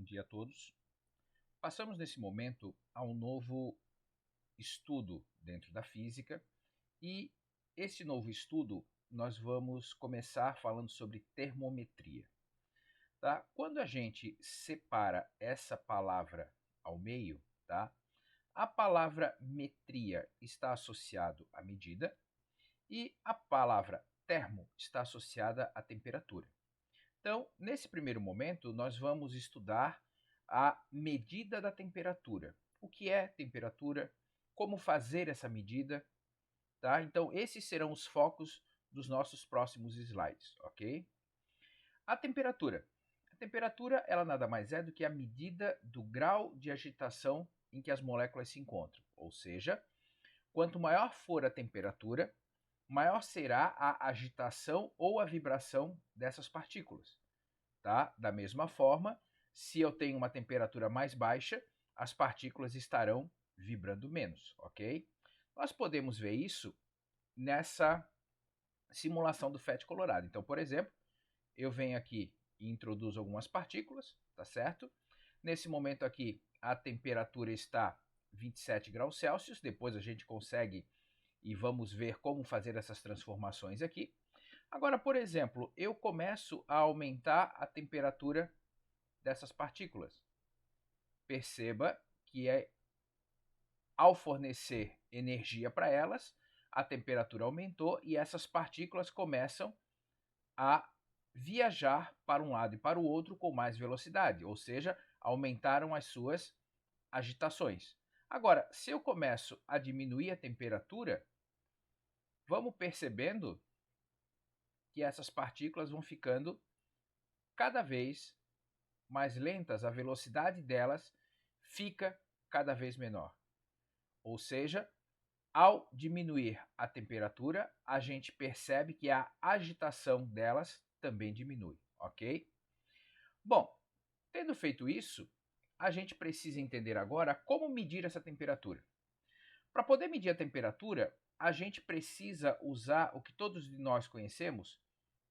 Bom dia a todos. Passamos nesse momento a um novo estudo dentro da física e esse novo estudo nós vamos começar falando sobre termometria. Tá? Quando a gente separa essa palavra ao meio, tá? A palavra metria está associado à medida e a palavra termo está associada à temperatura. Então, nesse primeiro momento, nós vamos estudar a medida da temperatura. O que é temperatura? Como fazer essa medida? Tá? Então, esses serão os focos dos nossos próximos slides, ok? A temperatura. A temperatura, ela nada mais é do que a medida do grau de agitação em que as moléculas se encontram. Ou seja, quanto maior for a temperatura, maior será a agitação ou a vibração dessas partículas. Tá? Da mesma forma, se eu tenho uma temperatura mais baixa, as partículas estarão vibrando menos, ok? Nós podemos ver isso nessa simulação do FET colorado. Então, por exemplo, eu venho aqui e introduzo algumas partículas, tá certo? Nesse momento aqui, a temperatura está 27 graus Celsius, depois a gente consegue e vamos ver como fazer essas transformações aqui. Agora, por exemplo, eu começo a aumentar a temperatura dessas partículas. Perceba que ao fornecer energia para elas, a temperatura aumentou e essas partículas começam a viajar para um lado e para o outro com mais velocidade, ou seja, aumentaram as suas agitações. Agora, se eu começo a diminuir a temperatura, vamos percebendo que essas partículas vão ficando cada vez mais lentas, a velocidade delas fica cada vez menor. Ou seja, ao diminuir a temperatura, a gente percebe que a agitação delas também diminui, ok? Bom, tendo feito isso, a gente precisa entender agora como medir essa temperatura. Para poder medir a temperatura, a gente precisa usar o que todos nós conhecemos,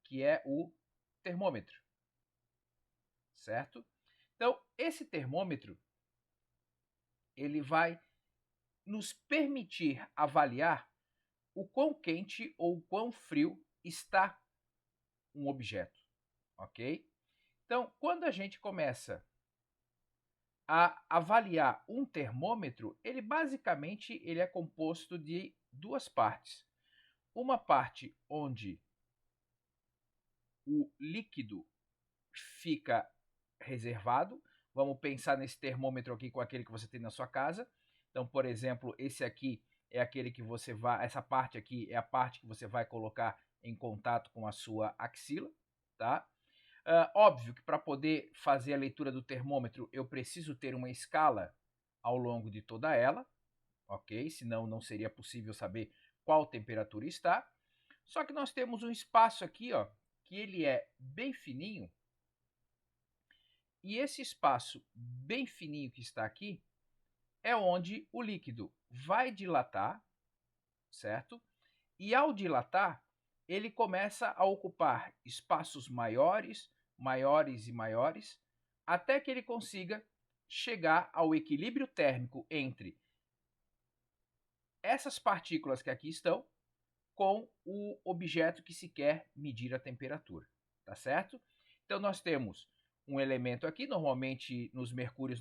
que é o termômetro, certo? Então, esse termômetro, ele vai nos permitir avaliar o quão quente ou o quão frio está um objeto, ok? Então, quando a gente começa a avaliar um termômetro, ele basicamente ele é composto de duas partes. Uma parte onde o líquido fica reservado. Vamos pensar nesse termômetro aqui com aquele que você tem na sua casa. Então, por exemplo, esse aqui é aquele que você vai, essa parte aqui é a parte que você vai colocar em contato com a sua axila, tá? Óbvio que para poder fazer a leitura do termômetro, eu preciso ter uma escala ao longo de toda ela, ok? Senão não seria possível saber qual temperatura está. Só que nós temos um espaço aqui, ó, que ele é bem fininho, e esse espaço bem fininho que está aqui é onde o líquido vai dilatar, certo? E ao dilatar, ele começa a ocupar espaços maiores, maiores e maiores, até que ele consiga chegar ao equilíbrio térmico entre essas partículas que aqui estão com o objeto que se quer medir a temperatura, tá certo? Então nós temos um elemento aqui, normalmente nos mercúrios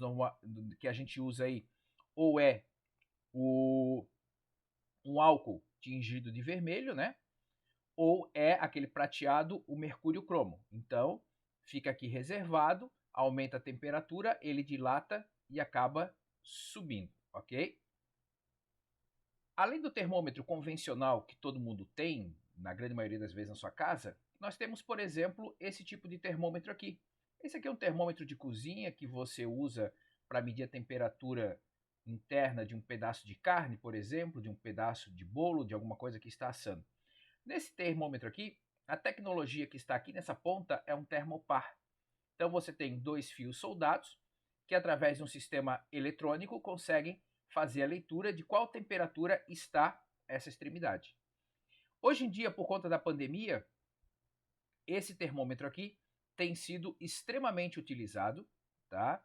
que a gente usa aí, ou é um álcool tingido de vermelho, né? Ou é aquele prateado, o mercúrio cromo. Então, fica aqui reservado, aumenta a temperatura, ele dilata e acaba subindo, ok? Além do termômetro convencional que todo mundo tem, na grande maioria das vezes na sua casa, nós temos, por exemplo, esse tipo de termômetro aqui. Esse aqui é um termômetro de cozinha que você usa para medir a temperatura interna de um pedaço de carne, por exemplo, de um pedaço de bolo, de alguma coisa que está assando. Nesse termômetro aqui, a tecnologia que está aqui nessa ponta é um termopar. Então você tem dois fios soldados que, através de um sistema eletrônico, conseguem fazer a leitura de qual temperatura está essa extremidade. Hoje em dia, por conta da pandemia, esse termômetro aqui tem sido extremamente utilizado, tá?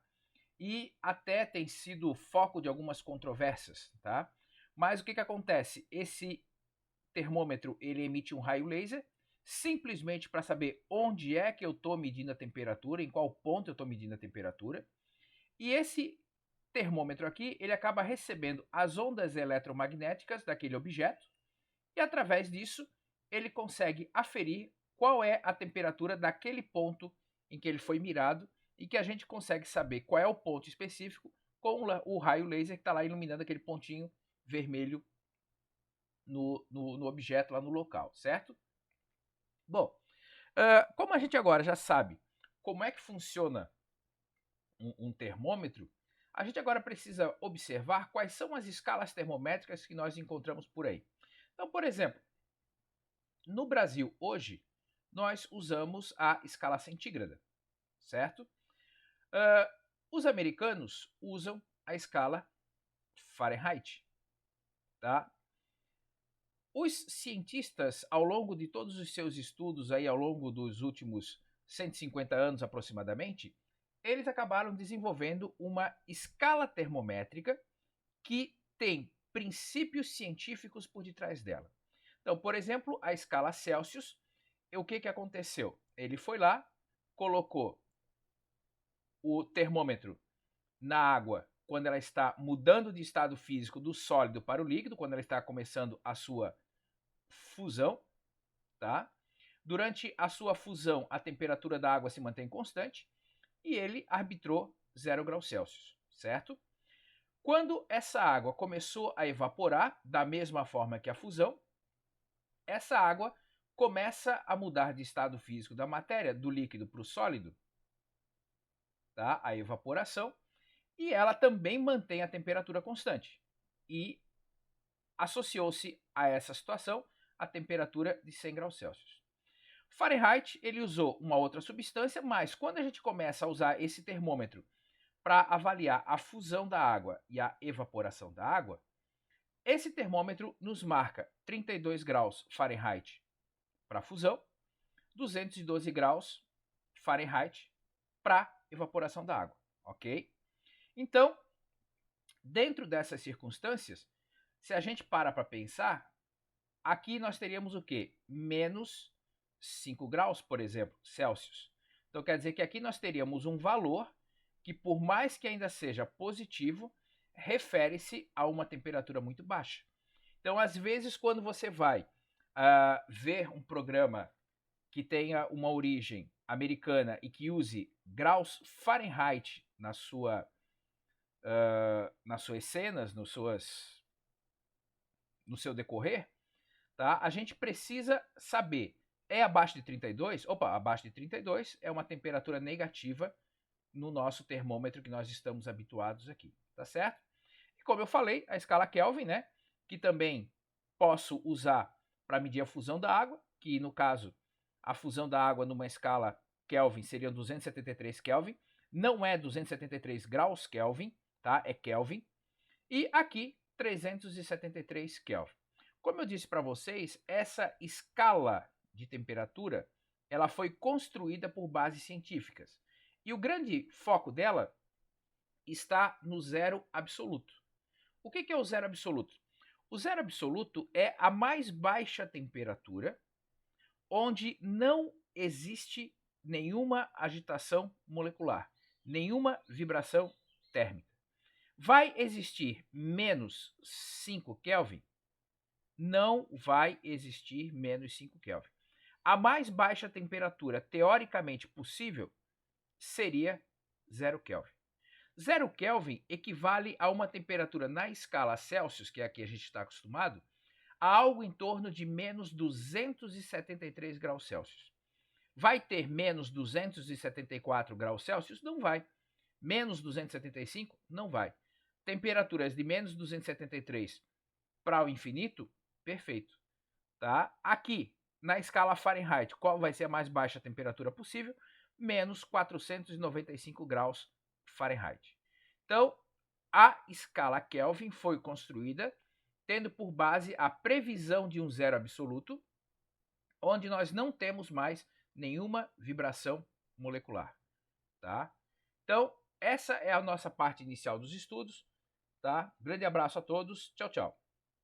E até tem sido foco de algumas controvérsias, tá? Mas o que acontece? Esse termômetro, ele emite um raio laser, simplesmente para saber onde é que eu estou medindo a temperatura, em qual ponto eu estou medindo a temperatura. E esse termômetro aqui, ele acaba recebendo as ondas eletromagnéticas daquele objeto, e através disso, ele consegue aferir qual é a temperatura daquele ponto em que ele foi mirado, e que a gente consegue saber qual é o ponto específico com o raio laser que está lá iluminando aquele pontinho vermelho no objeto lá no local, certo? Bom, como a gente agora já sabe como é que funciona um termômetro, a gente agora precisa observar quais são as escalas termométricas que nós encontramos por aí. Então, por exemplo, no Brasil hoje, nós usamos a escala centígrada, certo? Os americanos usam a escala Fahrenheit, tá? Os cientistas, ao longo de todos os seus estudos, aí, ao longo dos últimos 150 anos aproximadamente, eles acabaram desenvolvendo uma escala termométrica que tem princípios científicos por detrás dela. Então, por exemplo, a escala Celsius, o que aconteceu? Ele foi lá, colocou o termômetro na água quando ela está mudando de estado físico do sólido para o líquido, quando ela está começando a sua fusão, tá? Durante a sua fusão, a temperatura da água se mantém constante e ele arbitrou 0 graus Celsius, certo? Quando essa água começou a evaporar, da mesma forma que a fusão, essa água começa a mudar de estado físico da matéria, do líquido para o sólido, tá? A evaporação, e ela também mantém a temperatura constante. E associou-se a essa situação a temperatura de 100 graus Celsius. Fahrenheit, ele usou uma outra substância, mas quando a gente começa a usar esse termômetro para avaliar a fusão da água e a evaporação da água, esse termômetro nos marca 32 graus Fahrenheit para fusão, 212 graus Fahrenheit para evaporação da água, ok? Então, dentro dessas circunstâncias, se a gente para pensar, aqui nós teríamos o quê? Menos 5 graus, por exemplo, Celsius. Então quer dizer que aqui nós teríamos um valor que, por mais que ainda seja positivo, refere-se a uma temperatura muito baixa. Então, às vezes, quando você vai ver um programa que tenha uma origem americana e que use graus Fahrenheit nas suas cenas, no seu decorrer, tá? A gente precisa saber, é abaixo de 32? Opa, abaixo de 32 é uma temperatura negativa no nosso termômetro que nós estamos habituados aqui, tá certo? E como eu falei, a escala Kelvin, né, que também posso usar para medir a fusão da água, que no caso, a fusão da água numa escala Kelvin seria 273 Kelvin, não é 273 graus Kelvin, tá? É Kelvin. E aqui 373 Kelvin. Como eu disse para vocês, essa escala de temperatura, ela foi construída por bases científicas. E o grande foco dela está no zero absoluto. O que é o zero absoluto? O zero absoluto é a mais baixa temperatura onde não existe nenhuma agitação molecular, nenhuma vibração térmica. Vai existir menos 5 Kelvin? Não vai existir menos 5 Kelvin. A mais baixa temperatura teoricamente possível seria 0 Kelvin. 0 Kelvin equivale a uma temperatura na escala Celsius, que é a que a gente está acostumado, a algo em torno de menos 273 graus Celsius. Vai ter menos 274 graus Celsius? Não vai. Menos 275? Não vai. Temperaturas de menos 273 para o infinito? Perfeito. Tá? Aqui, na escala Fahrenheit, qual vai ser a mais baixa temperatura possível? Menos 495 graus Fahrenheit. Então, a escala Kelvin foi construída tendo por base a previsão de um zero absoluto, onde nós não temos mais nenhuma vibração molecular. Tá? Então, essa é a nossa parte inicial dos estudos, tá? Grande abraço a todos. Tchau, tchau.